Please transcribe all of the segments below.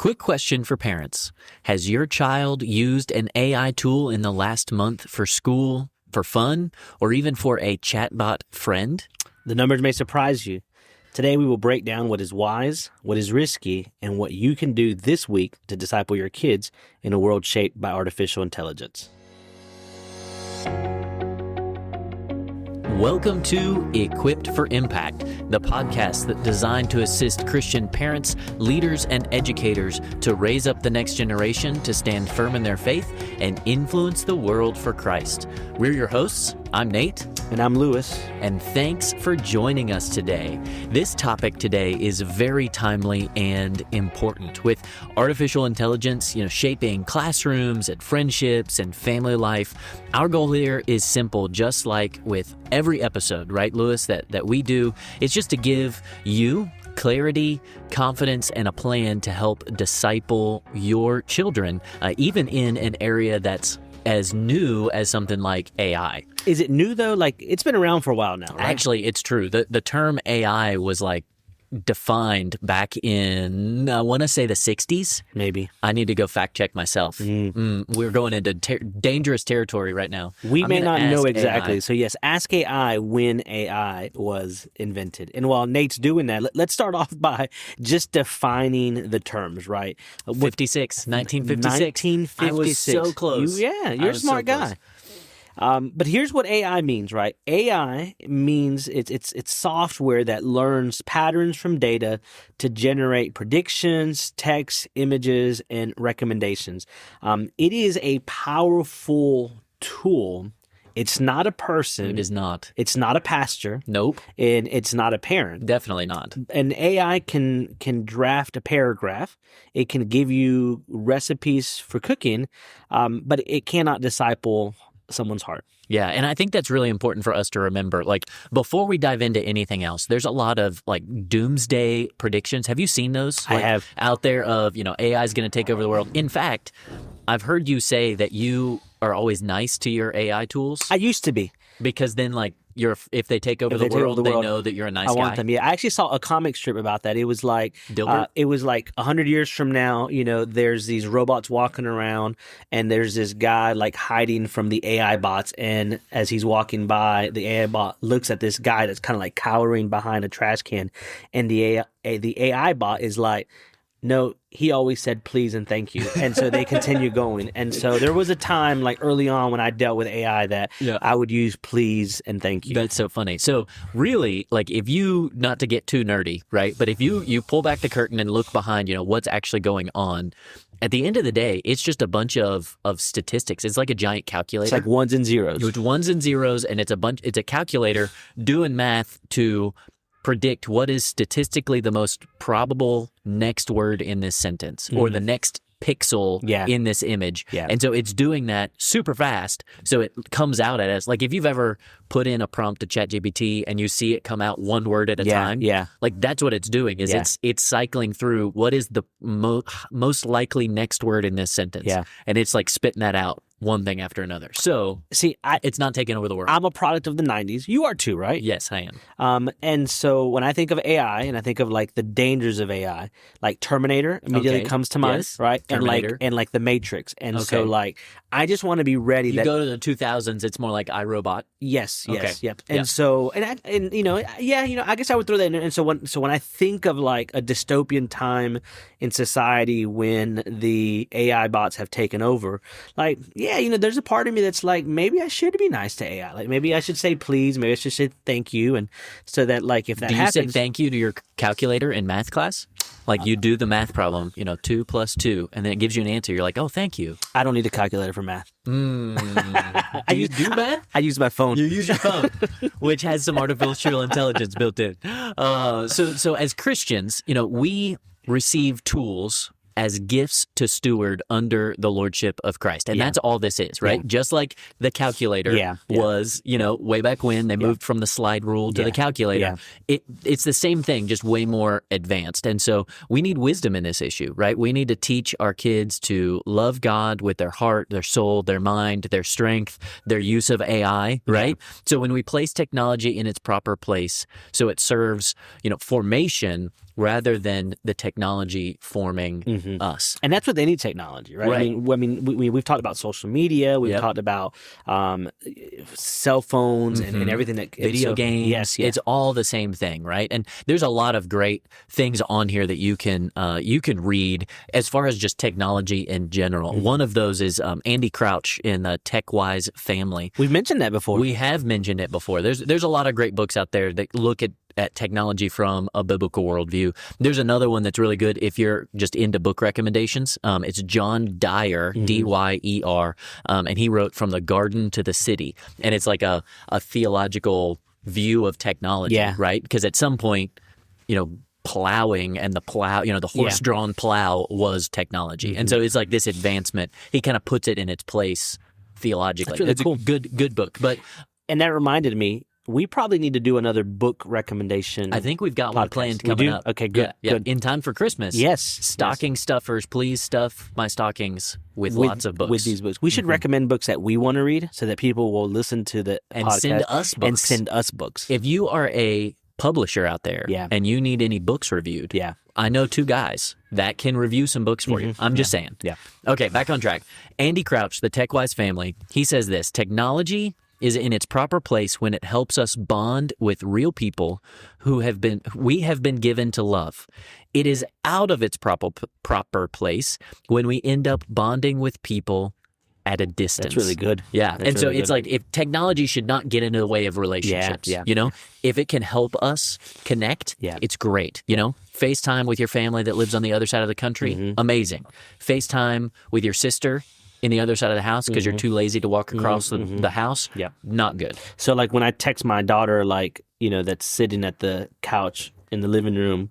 Quick question for parents. Has your child used an AI tool in the last month for school, for fun, or even for a chatbot friend? The numbers may surprise you. Today we will break down what is wise, what is risky, and what you can do this week to disciple your kids in a world shaped by artificial intelligence. Welcome to Equipped for Impact, the podcast that's designed to assist Christian parents, leaders, and educators to raise up the next generation to stand firm in their faith and influence the world for Christ. We're your hosts. I'm Nate. And I'm Lewis. And thanks for joining us today. This topic today is very timely and important. With artificial intelligence, shaping classrooms and friendships and family life, our goal here is simple, just like with every episode, right, Lewis, that we do. It's just to give you clarity, confidence, and a plan to help disciple your children, even in an area that's as new as something like AI. Is it new though? Like, it's been around for a while now, right? Actually, it's true. The term AI was defined back in, I want to say the 60s. Maybe. I need to go fact check myself. We're going into dangerous territory right now. We may not know exactly. AI. So yes, ask AI when AI was invented. And while Nate's doing that, let's start off by just defining the terms, right? 1956. 1956. I was so close. You're a smart guy. But here's what AI means, right? AI means it's software that learns patterns from data to generate predictions, text, images, and recommendations. It is a powerful tool. It's not a person. It is not. It's not a pastor. Nope. And it's not a parent. Definitely not. An AI can draft a paragraph. It can give you recipes for cooking, but it cannot disciple someone's heart. Yeah, and I think that's really important for us to remember. Before we dive into anything else, there's a lot of doomsday predictions. Have you seen those? I have. Out there of, AI is going to take over the world. In fact, I've heard you say that you are always nice to your AI tools. I used to be. Because then if they take over the world, they know that you're a nice guy. I want them. Yeah, I actually saw a comic strip about that. It was like it was 100 years from now. There's these robots walking around, and there's this guy hiding from the AI bots. And as he's walking by, the AI bot looks at this guy that's kind of cowering behind a trash can, and the AI bot is like, no, he always said please and thank you. And so they continue going. And so there was a time early on when I dealt with AI that I would use please and thank you. That's so funny. So really, if you, not to get too nerdy, right? But if you pull back the curtain and look behind, what's actually going on, at the end of the day, it's just a bunch of statistics. It's like a giant calculator. It's like ones and zeros. It's ones and zeros, and it's a calculator doing math to predict what is statistically the most probable next word in this sentence or the next pixel in this image. Yeah. And so it's doing that super fast. So it comes out at us. If you've ever put in a prompt to ChatGPT and you see it come out one word at a time. Yeah. That's what it's doing is it's cycling through what is the most likely next word in this sentence. Yeah. And it's spitting that out one thing after another. So it's not taking over the world. I'm a product of the 90s. You are too, right? Yes, I am. And so when I think of AI and I think of the dangers of AI, Terminator immediately comes to mind, right? Terminator. And the Matrix. And so I just want to be ready. You go to the 2000s, it's more like iRobot. Yes, yep. And so I guess I would throw that in. And so when I think of a dystopian time in society when the AI bots have taken over, there's a part of me that's maybe I should be nice to AI. Maybe I should say please, maybe I should say thank you. And so that if that happens. Do you say thank you to your calculator in math class? You do the math problem, 2 + 2, and then it gives you an answer. You're like, oh, thank you. I don't need a calculator for math. Do you do math? I use my phone. You use your phone, which has some artificial intelligence built in. So as Christians, we receive tools as gifts to steward under the lordship of Christ. And that's all this is, right? Just like the calculator was, way back when they moved from the slide rule to the calculator. It's the same thing, just way more advanced. And so we need wisdom in this issue, right? We need to teach our kids to love God with their heart, their soul, their mind, their strength, their use of AI, right? So when we place technology in its proper place, so it serves, formation, rather than the technology forming us. And that's with any technology, right? Right. I mean, we've talked about social media. We've talked about cell phones and everything that video games. Yes, It's all the same thing, right? And there's a lot of great things on here that you can read as far as just technology in general. One of those is Andy Crouch in the TechWise family. We've mentioned that before. We have mentioned it before. There's a lot of great books out there that look at technology from a biblical worldview. There's another one that's really good if you're just into book recommendations. It's John Dyer, Dyer, and he wrote From the Garden to the City. And it's like a theological view of technology, right? Because at some point, plowing and the horse-drawn plow was technology. And so it's like this advancement. He kind of puts it in its place theologically. That's really cool. A good book. And that reminded me, we probably need to do another book recommendation. I think we've got one planned coming up. Okay, good. Yeah, good. in time for Christmas. Yes. Stocking stuffers, please stuff my stockings with lots of books. With these books. We should recommend books that we want to read so that people will listen to the and podcast send us books. And send us books. If you are a publisher out there and you need any books reviewed, I know two guys that can review some books for you. I'm just saying. Yeah. Okay, back on track. Andy Crouch, the TechWise family, he says this: technology is in its proper place when it helps us bond with real people we have been given to love. It is out of its proper place when we end up bonding with people at a distance. That's really good. Yeah. That's and so really it's good. like, if technology should not get into the way of relationships, if it can help us connect, it's great. FaceTime with your family that lives on the other side of the country, amazing. FaceTime with your sister in the other side of the house because you're too lazy to walk across the house, not good. So like when I text my daughter, that's sitting at the couch in the living room,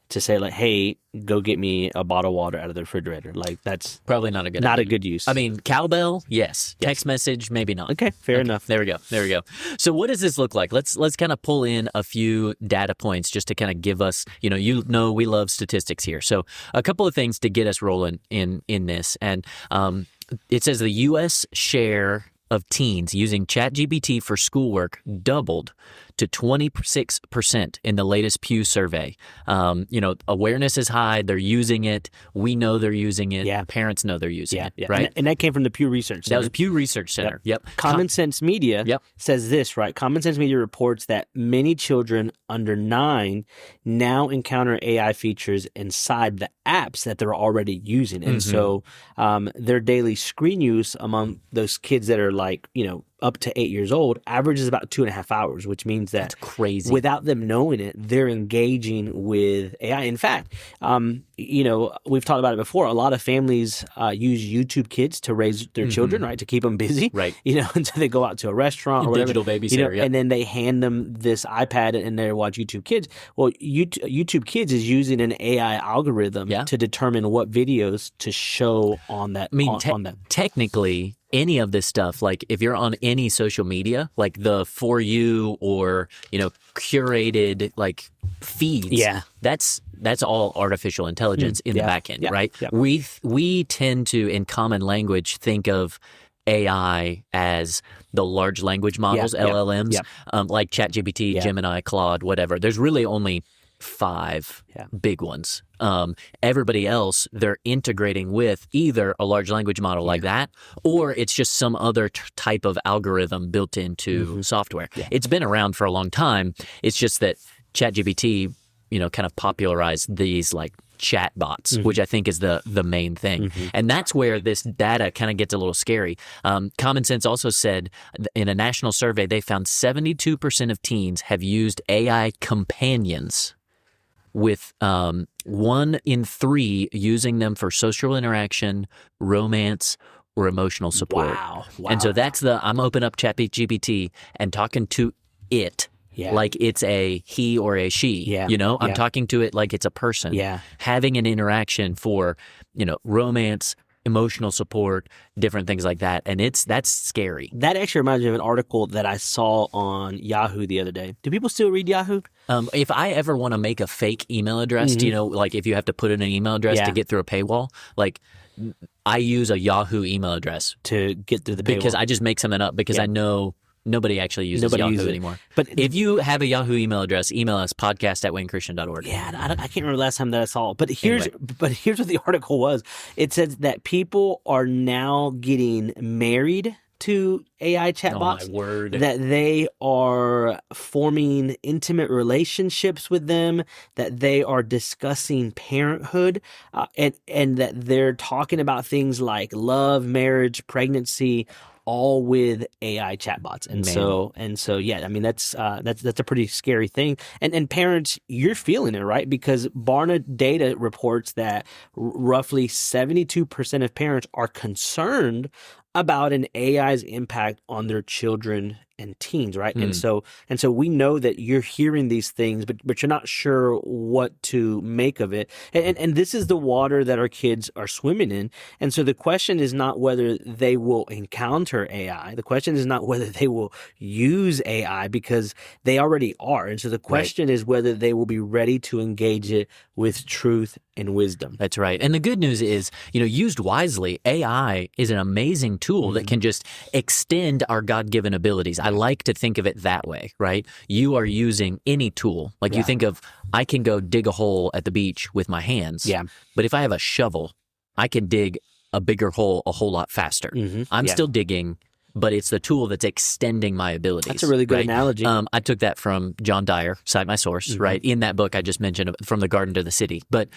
to say like, hey, go get me a bottle of water out of the refrigerator. Like that's probably not a good a good use. I mean, cowbell, yes. Text message, maybe not. Okay, fair enough. There we go. So what does this look like? Let's kind of pull in a few data points just to kind of give us, we love statistics here. So a couple of things to get us rolling in this. And it says the U.S. share of teens using ChatGPT for schoolwork doubled to 26% in the latest Pew survey. Awareness is high. They're using it. We know they're using it. Yeah. Parents know they're using it, right? And that came from the Pew Research Center. That was Pew Research Center. Yep. Common Sense Media says this, right? Common Sense Media reports that many children under 9 now encounter AI features inside the apps that they're already using. And so their daily screen use among those kids that are up to 8 years old averages about 2.5 hours, which means that that's crazy. Without them knowing it, they're engaging with AI. In fact, we've talked about it before. A lot of families use YouTube Kids to raise their children, right? To keep them busy, right? Until they go out to a restaurant or whatever. Digital babysitter, and then they hand them this iPad and they watch YouTube Kids. Well, YouTube Kids is using an AI algorithm to determine what videos to show on that. On them. Technically, any of this stuff, like if you're on any social media, like the For You or curated like feeds, that's all artificial intelligence in the back end, right? Yeah. We tend to, in common language, think of AI as the large language models, LLMs, like ChatGPT, Gemini, Claude, whatever. There's really only 5 big ones. Everybody else, they're integrating with either a large language model like that, or it's just some other type of algorithm built into software. It's been around for a long time. It's just that ChatGPT, kind of popularized these like chat bots, which I think is the main thing. And that's where this data kind of gets a little scary. Common Sense also said in a national survey, they found 72% of teens have used AI companions, with 1 in 3 using them for social interaction, romance, or emotional support. Wow. And so that's I'm opening up ChatGPT and talking to it like it's a he or a she. I'm talking to it like it's a person. Having an interaction for, romance, emotional support, different things like that. And that's scary. That actually reminds me of an article that I saw on Yahoo the other day. Do people still read Yahoo? If I ever want to make a fake email address, like if you have to put in an email address to get through a paywall, like I use a Yahoo email address to get through the paywall. Because I just make something up because I know Nobody actually uses Nobody Yahoo uses it. anymore. But if you have a Yahoo email address, email us podcast@wayneschristian.org. yeah, I can't remember the last time that I saw it. But here's what the article was. It says that people are now getting married to AI chatbots. Oh, my word. That they are forming intimate relationships with them, that they are discussing parenthood, and that they're talking about things like love, marriage, pregnancy, all with AI chatbots. And so yeah, I mean that's a pretty scary thing. And parents, you're feeling it, right? Because Barna data reports that roughly 72% of parents are concerned about an AI's impact on their children and teens, right? And so we know that you're hearing these things, but you're not sure what to make of it. And this is the water that our kids are swimming in. And so the question is not whether they will encounter AI. The question is not whether they will use AI, because they already are. And so the question is whether they will be ready to engage it with truth and wisdom. That's right. And the good news is, used wisely, AI is an amazing tool that can just extend our God-given abilities. I like to think of it that way, right? You are using any tool. Like you think of, I can go dig a hole at the beach with my hands. Yeah. But if I have a shovel, I can dig a bigger hole a whole lot faster. I'm still digging, but it's the tool that's extending my abilities. That's a really good analogy. I took that from John Dyer, cite my source, right? In that book I just mentioned, From the Garden to the City. But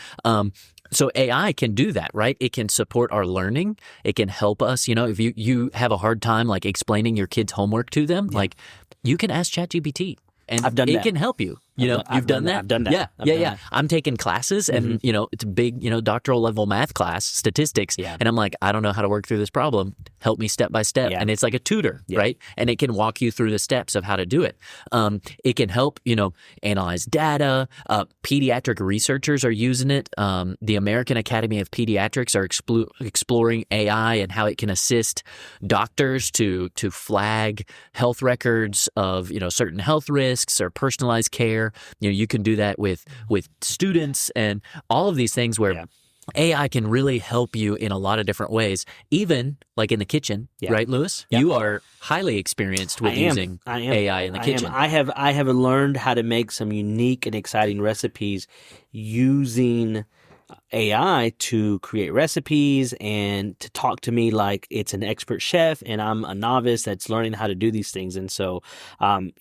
so AI can do that, right? It can support our learning. It can help us. If you have a hard time like explaining your kids' homework to them, like you can ask ChatGPT. And I've done it that. can help you. I've done that? I've done that. Yeah. I'm taking classes and, it's a big, doctoral level math class, statistics. Yeah. And I'm like, I don't know how to work through this problem. Help me step by step. Yeah. And it's like a tutor, right? And it can walk you through the steps of how to do it. It can help, analyze data. Pediatric researchers are using it. The American Academy of Pediatrics are exploring AI and how it can assist doctors to flag health records of, certain health risks or personalized care. You can do that with students and all of these things where AI can really help you in a lot of different ways, even like in the kitchen, right, Lewis? Yeah. You are highly experienced with using AI in the kitchen. I have learned how to make some unique and exciting recipes using AI to create recipes and to talk to me like it's an expert chef and I'm a novice that's learning how to do these things. And so,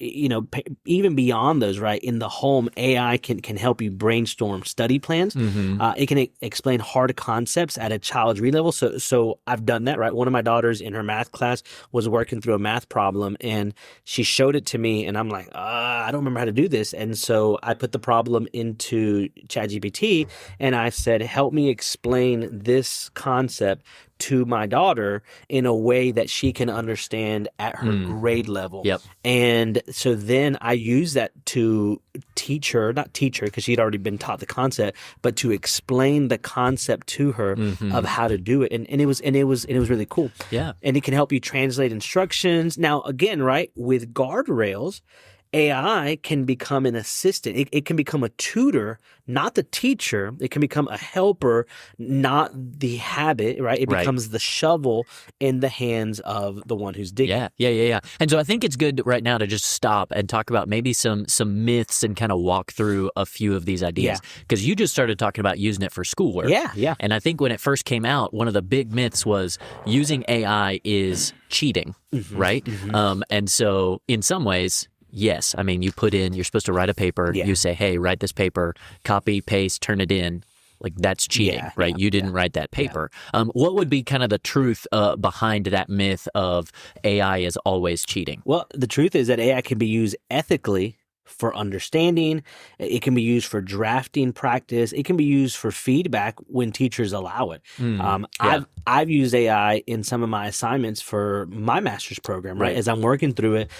even beyond those, right, in the home, AI can help you brainstorm study plans. It can explain hard concepts at a child's read level. So I've done that, right? One of my daughters in her math class was working through a math problem and she showed it to me and I'm like, I don't remember how to do this. And so I put the problem into ChatGPT and I said, help me explain this concept to my daughter in a way that she can understand at her grade level. Yep. And so then I use that to not teach her because she'd already been taught the concept, but to explain the concept to her of how to do it. And it was really cool. Yeah. And it can help you translate instructions. Now, again, right, with guardrails, AI can become an assistant. It can become a tutor, not the teacher. It can become a helper, not the habit, right? It becomes the shovel in the hands of the one who's digging. Yeah. And so I think it's good right now to just stop and talk about maybe some myths and kind of walk through a few of these ideas. Because you just started talking about using it for schoolwork. Yeah. And I think when it first came out, one of the big myths was using AI is cheating, right? And so in some ways, yes. I mean, you're supposed to write a paper. You say, hey, write this paper, copy, paste, turn it in. Like that's cheating, right? You didn't write that paper. What would be kind of the truth behind that myth of AI is always cheating? Well, the truth is that AI can be used ethically for understanding. It can be used for drafting practice. It can be used for feedback when teachers allow it. I've used AI in some of my assignments for my master's program, right? As I'm working through it,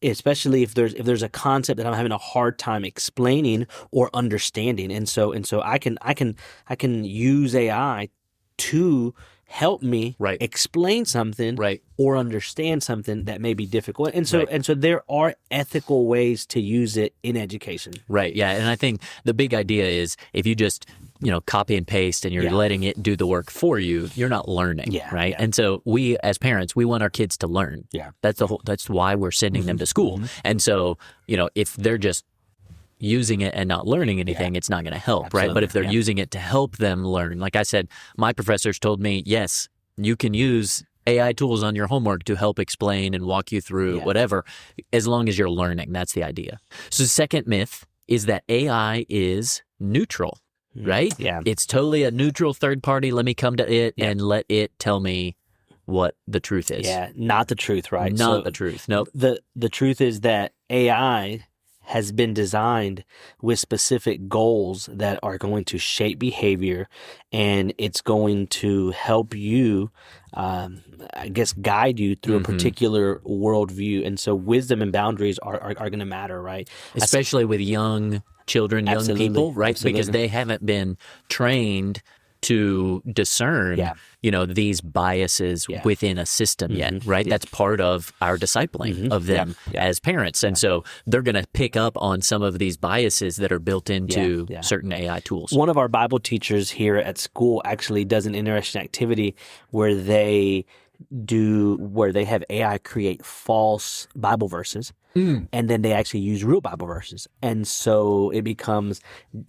especially if there's a concept that I'm having a hard time explaining or understanding, and so I can use AI to help me Right. explain something Right. or understand something that may be difficult. And so Right. and so there are ethical ways to use it in education. Right. Yeah. And I think the big idea is if you just, copy and paste and you're letting it do the work for you, you're not learning. Yeah, Right. yeah. And so we as parents, we want our kids to learn. Yeah. That's why we're sending them to school. And so, if they're just using it and not learning anything, it's not going to help. Absolutely. Right. But if they're Yeah. using it to help them learn, like I said, my professors told me, yes, you can use AI tools on your homework to help explain and walk you through whatever, as long as you're learning. That's the idea. So the second myth is that AI is neutral, right? Yeah. It's totally a neutral third party. Let me come to it and let it tell me what the truth is. Yeah, not the truth, right? Not the truth. Nope. The truth is that AI has been designed with specific goals that are going to shape behavior, and it's going to help you, guide you through a particular worldview. And so wisdom and boundaries are going to matter, right? Especially with young children, young Absolutely. people, right? Absolutely. Because they haven't been trained to discern, these biases within a system yet, right? That's part of our discipling of them as parents. And so they're going to pick up on some of these biases that are built into certain AI tools. One of our Bible teachers here at school actually does an interesting activity where they have AI create false Bible verses. And then they actually use real Bible verses. And so it becomes,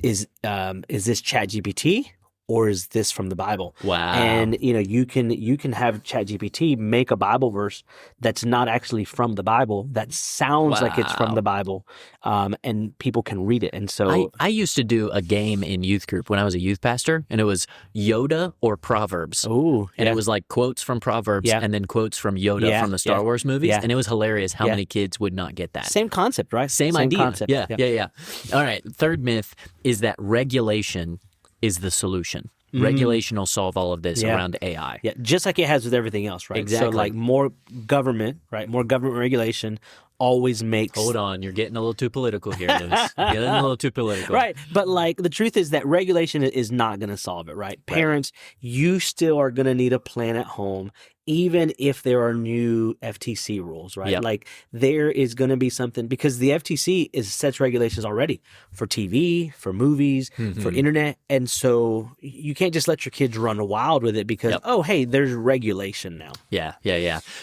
is this ChatGPT? Or is this from the Bible? Wow. And you can have ChatGPT make a Bible verse that's not actually from the Bible, that sounds like it's from the Bible, and people can read it. And so I used to do a game in youth group when I was a youth pastor, and it was Yoda or Proverbs. Ooh, and it was like quotes from Proverbs and then quotes from Yoda from the Star Wars movies. And it was hilarious how many kids would not get that. Same concept, right? Same idea. Concept. Yeah. All right. Third myth is that regulation is the solution. Regulation will solve all of this around AI. Yeah, just like it has with everything else, right? Exactly. So like more government, right? More government regulation always makes... Hold on, you're getting a little too political here, Lewis. Getting a little too political. Right, but like the truth is that regulation is not going to solve it, right? Parents, you still are going to need a plan at home, even if there are new FTC rules, right? Yep. Like there is going to be something, because the FTC sets regulations already for TV, for movies, for internet. And so you can't just let your kids run wild with it because, oh, hey, there's regulation now. Yeah.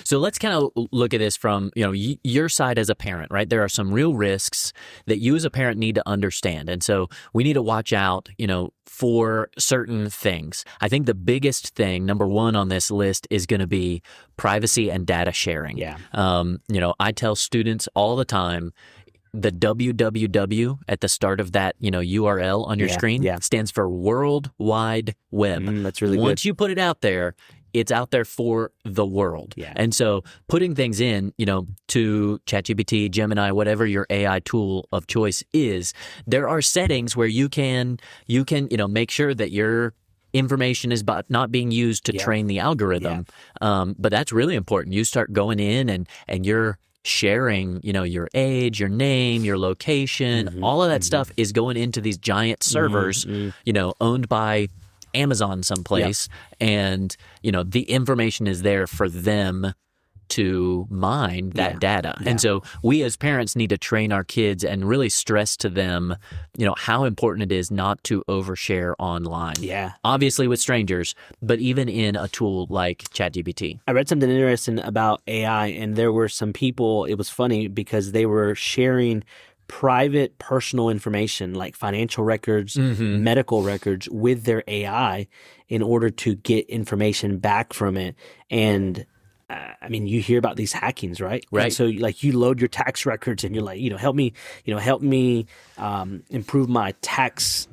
So let's kind of look at this from, your side as a parent, right? There are some real risks that you as a parent need to understand. And so we need to watch out, for certain things. I think the biggest thing, number one on this list, is going to be privacy and data sharing. Yeah. I tell students all the time, the www at the start of that, URL on your screen stands for World Wide Web. That's really good. Once you put it out there, it's out there for the world. Yeah. And so putting things in, to ChatGPT, Gemini, whatever your AI tool of choice is, there are settings where you can, make sure that your information is not being used to train the algorithm. But that's really important. You start going in and you're sharing, your age, your name, your location, all of that stuff is going into these giant servers, owned by Amazon someplace, and the information is there for them to mine that data. And so we as parents need to train our kids and really stress to them, how important it is not to overshare online. Yeah. Obviously with strangers, but even in a tool like ChatGPT. I read something interesting about AI, and there were some people, it was funny because they were sharing private personal information like financial records, medical records with their AI in order to get information back from it. And you hear about these hackings, right? Right. And so like you load your tax records and you're like, help me improve my tax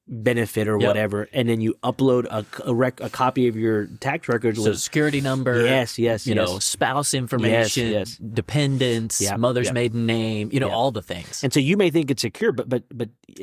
benefit or whatever, and then you upload a copy of your tax records. So security number, yes, spouse information, dependents, mother's maiden name, all the things. And so you may think it's secure, but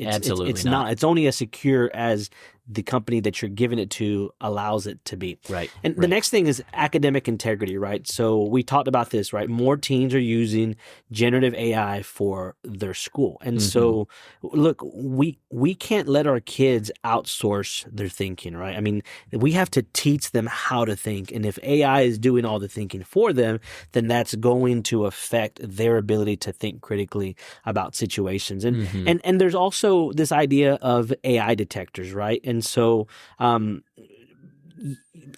Absolutely it's not. It's only as secure as the company that you're giving it to allows it to be. Right. And the next thing is academic integrity, right? So we talked about this, right? More teens are using generative AI for their school. And so look, we can't let our kids outsource their thinking, right? I mean, we have to teach them how to think. And if AI is doing all the thinking for them, then that's going to affect their ability to think critically about situations. And there's also this idea of AI detectors, right? And so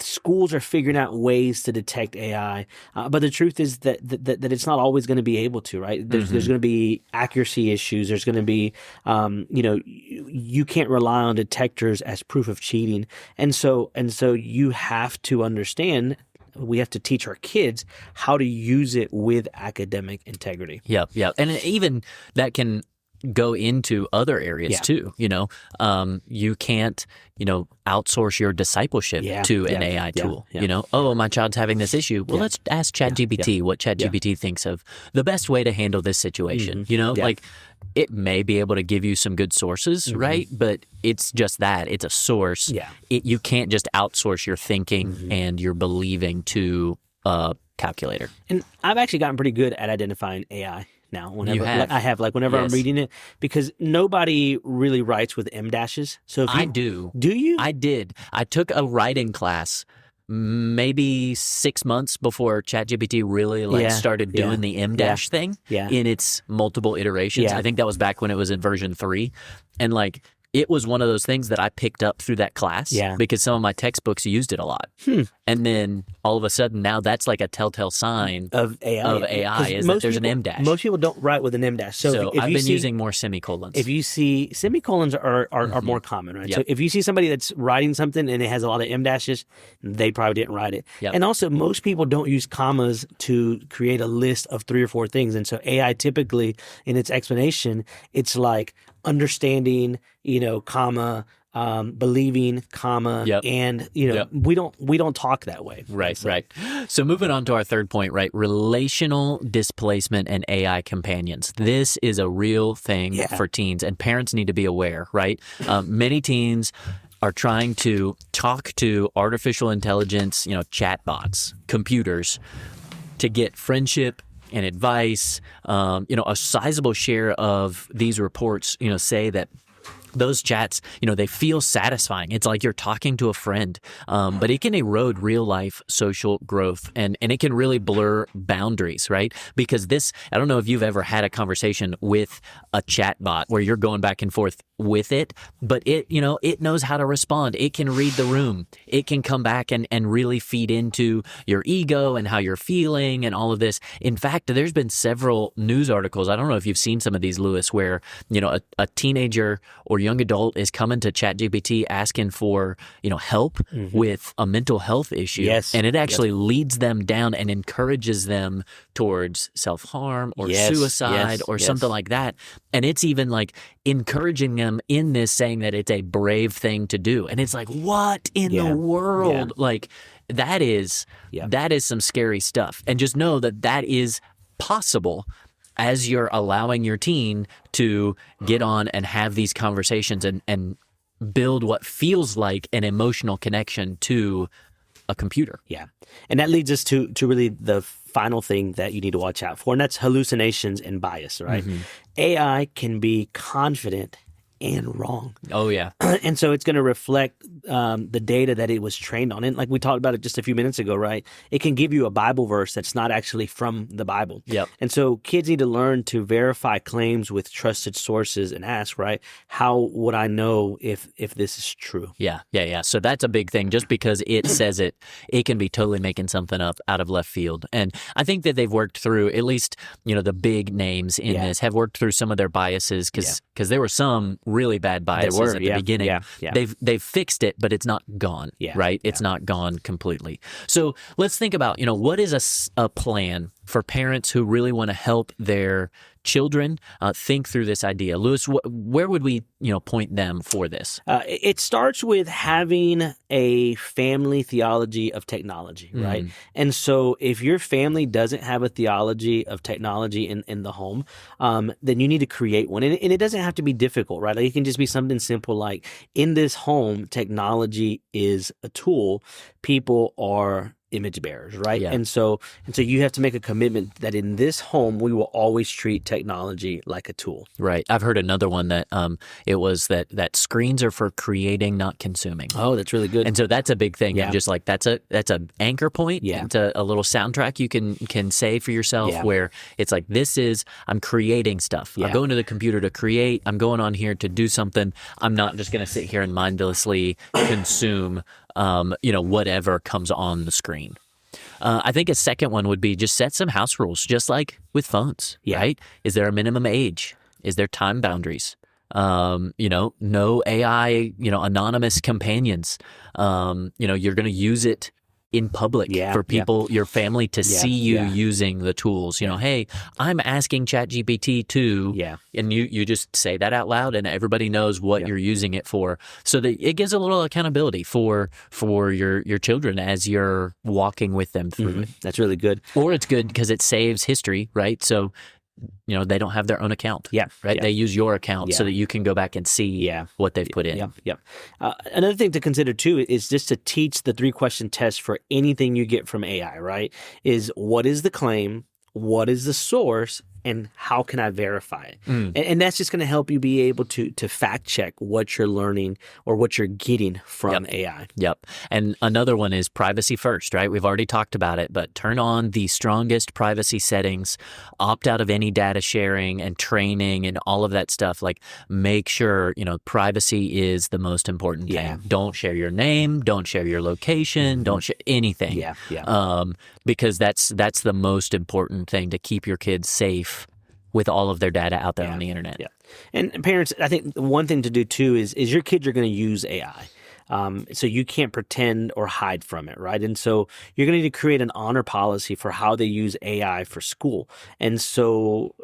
schools are figuring out ways to detect AI, but the truth is that it's not always going to be able to, right? There's going to be accuracy issues. There's going to be, you can't rely on detectors as proof of cheating, and so you have to understand. We have to teach our kids how to use it with academic integrity. Yeah, and even that can go into other areas too. You can't, outsource your discipleship to an AI tool. Oh, my child's having this issue. Well, let's ask ChatGPT what ChatGPT thinks of the best way to handle this situation. Like it may be able to give you some good sources, right? But it's just that it's a source. You can't just outsource your thinking and your believing to a calculator. And I've actually gotten pretty good at identifying AI. Now, whenever whenever I'm reading it, because nobody really writes with M dashes. So if I do. Do you? I did. I took a writing class maybe 6 months before ChatGPT really started doing the M dash thing in its multiple iterations. I think that was back when it was in version 3, and it was one of those things that I picked up through that class because some of my textbooks used it a lot. And then all of a sudden now that's like a telltale sign of AI is that there's an M dash. Most people don't write with an M dash. So I've been using more semicolons. If you see semicolons are more common, right? So if you see somebody that's writing something and it has a lot of M dashes, they probably didn't write it. And also most people don't use commas to create a list of 3 or 4 things. And so AI typically in its explanation, it's like understanding, comma, believing, comma, and we don't talk that way. Right. So moving on to our third point, right? Relational displacement and AI companions. This is a real thing for teens, and parents need to be aware, right? Many teens are trying to talk to artificial intelligence, chatbots, computers, to get friendship and advice. A sizable share of these reports, say that those chats, they feel satisfying. It's like you're talking to a friend, but it can erode real life social growth and it can really blur boundaries, right? Because I don't know if you've ever had a conversation with a chat bot where you're going back and forth with it, but it knows how to respond. It can read the room. It can come back and really feed into your ego and how you're feeling and all of this. In fact, there's been several news articles. I don't know if you've seen some of these, Lewis, where, a teenager or young adult is coming to ChatGPT asking for, help with a mental health issue. Yes. And it actually leads them down and encourages them towards self-harm or suicide or something like that. And it's even encouraging them in this, saying that it's a brave thing to do. And it's like, what in the world? That is some scary stuff. And just know that is possible as you're allowing your teen to get on and have these conversations and build what feels like an emotional connection to a computer. Yeah. And that leads us to really the final thing that you need to watch out for, and that's hallucinations and bias, right? AI can be confident and wrong. Oh, yeah. And so it's going to reflect the data that it was trained on. And like we talked about it just a few minutes ago, right? It can give you a Bible verse that's not actually from the Bible. Yep. And so kids need to learn to verify claims with trusted sources and ask, right, how would I know if this is true? Yeah. So that's a big thing. Just because it says it can be totally making something up out of left field. And I think that they've worked through, at least, the big names in this have worked through some of their biases because there were some really bad biases at the beginning. They've fixed it, but it's not gone, right? It's not gone completely. So let's think about, what is a plan for parents who really want to help their children think through this idea? Lewis, where would we point them for this? It starts with having a family theology of technology, right? And so if your family doesn't have a theology of technology in the home, then you need to create one. And it doesn't have to be difficult, right? Like, it can just be something simple like, in this home, technology is a tool. People are image bearers, right? Yeah. And so you have to make a commitment that in this home we will always treat technology like a tool. Right. I've heard another one that it was that screens are for creating, not consuming. Oh, that's really good. And so that's a big thing. Yeah. Just like that's a anchor point. Yeah. It's a little soundtrack you can say for yourself, Yeah. where it's like, I'm creating stuff. Yeah. I'm going to the computer to create. I'm going on here to do something. I'm not just going to sit here and mindlessly consume whatever comes on the screen. I think a second one would be just set some house rules, just like with phones, right? Is there a minimum age? Is there time boundaries? No AI, anonymous companions. You're going to use it in public for people, your family, to see you using the tools. Hey, I'm asking ChatGPT to, and you just say that out loud, and everybody knows what you're using it for, so that it gives a little accountability for your children as you're walking with them through it. That's really good. Or it's good because it saves history, right? So they don't have their own account. Right. They use your account so that you can go back and see what they've put in. Another thing to consider too is just to teach the 3-question test for anything you get from AI, right? Is, what is the claim? What is the source? And how can I verify it? And that's just going to help you be able to fact check what you're learning or what you're getting from AI. Yep. And another one is privacy first, right? We've already talked about it, but turn on the strongest privacy settings, opt out of any data sharing and training and all of that stuff. Like, make sure, privacy is the most important thing. Don't share your name, don't share your location, don't share anything. Because that's the most important thing to keep your kids safe with all of their data out there on the internet. And parents, I think one thing to do too is your kids are going to use AI. So you can't pretend or hide from it, right? And so you're going to need to create an honor policy for how they use AI for school. And so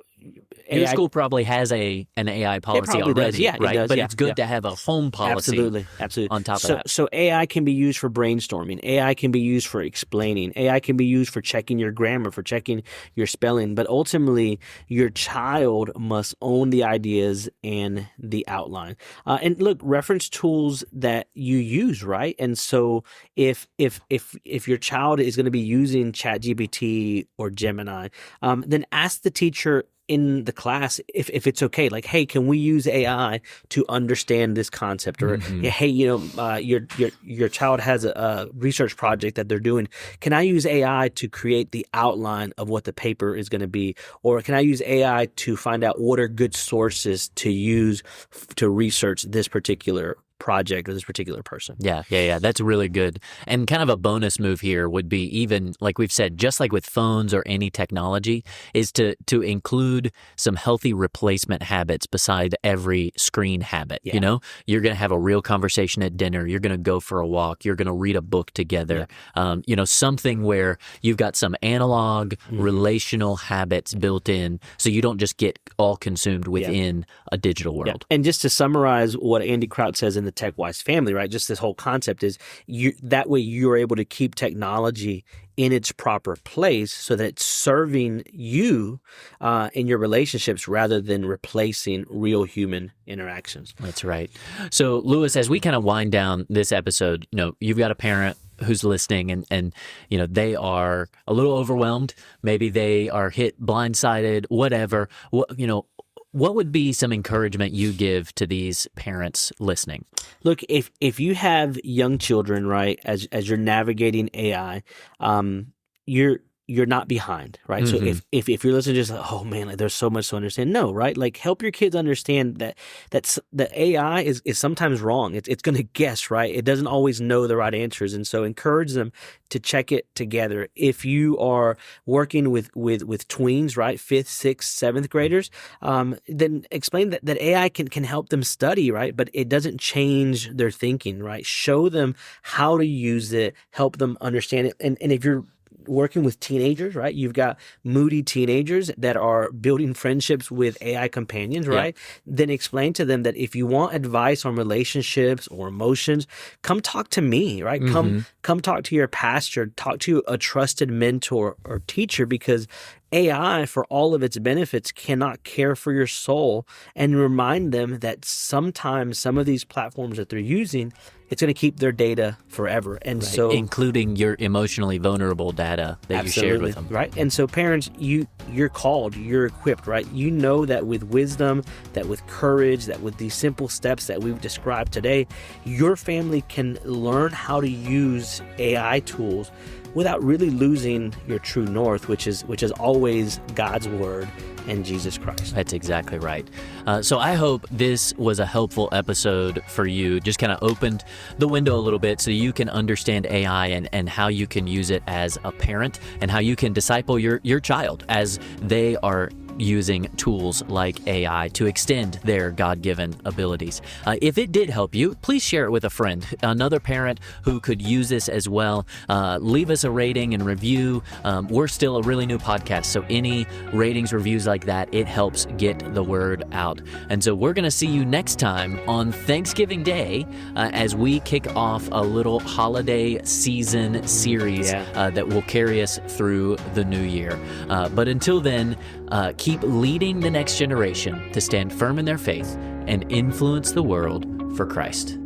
your school probably has an AI policy already, right? It does, but it's good to have a home policy absolutely. on top of that. So AI can be used for brainstorming. AI can be used for explaining. AI can be used for checking your grammar, for checking your spelling. But ultimately, your child must own the ideas and the outline. And look, reference tools that you use, right? And so if your child is going to be using ChatGPT or Gemini, then ask the teacher in the class if it's okay, like, hey, can we use AI to understand this concept? Or hey, your child has a research project that they're doing. Can I use AI to create the outline of what the paper is going to be? Or can I use AI to find out what are good sources to use to research this particular project or this particular person? Yeah. That's really good. And kind of a bonus move here would be, even like we've said, just like with phones or any technology, is to include some healthy replacement habits beside every screen habit. You're going to have a real conversation at dinner. You're going to go for a walk. You're going to read a book together. Something where you've got some analog relational habits built in, so you don't just get all consumed within a digital world. And just to summarize what Andy Kraut says in the TechWise family, right? Just this whole concept is that way you're able to keep technology in its proper place so that it's serving you in your relationships rather than replacing real human interactions. That's right. So, Lewis, as we kind of wind down this episode, you've got a parent who's listening and they are a little overwhelmed. Maybe they are hit blindsided, whatever. What would be some encouragement you give to these parents listening? Look, if you have young children, right, as you're navigating AI, you're not behind, right? So if you're listening, just like, oh man, like, there's so much to understand. No, right? Like, help your kids understand that AI is sometimes wrong. It's going to guess, right? It doesn't always know the right answers, and so encourage them to check it together. If you are working with tweens, right, 5th, 6th, 7th graders, then explain that AI can help them study, right? But it doesn't change their thinking, right? Show them how to use it, help them understand it, and if you're working with teenagers, right? You've got moody teenagers that are building friendships with AI companions, right? Then explain to them that if you want advice on relationships or emotions, come talk to me, right? Come talk to your pastor, talk to a trusted mentor or teacher, because AI, for all of its benefits, cannot care for your soul, and remind them that sometimes some of these platforms that they're using, it's going to keep their data forever. And so, including your emotionally vulnerable data that you shared with them. Right. And so parents, you're called, you're equipped, right? You know that with wisdom, that with courage, that with these simple steps that we've described today, your family can learn how to use AI tools without really losing your true north, which is always God's word and Jesus Christ. That's exactly right. So I hope this was a helpful episode for you. Just kind of opened the window a little bit so you can understand AI and how you can use it as a parent, and how you can disciple your child as they are using tools like AI to extend their God-given abilities. If it did help you, please share it with a friend, another parent who could use this as well. Leave us a rating and review. We're still a really new podcast, so any ratings, reviews like that, it helps get the word out. And so we're going to see you next time on Thanksgiving Day as we kick off a little holiday season series that will carry us through the new year. But until then, keep leading the next generation to stand firm in their faith and influence the world for Christ.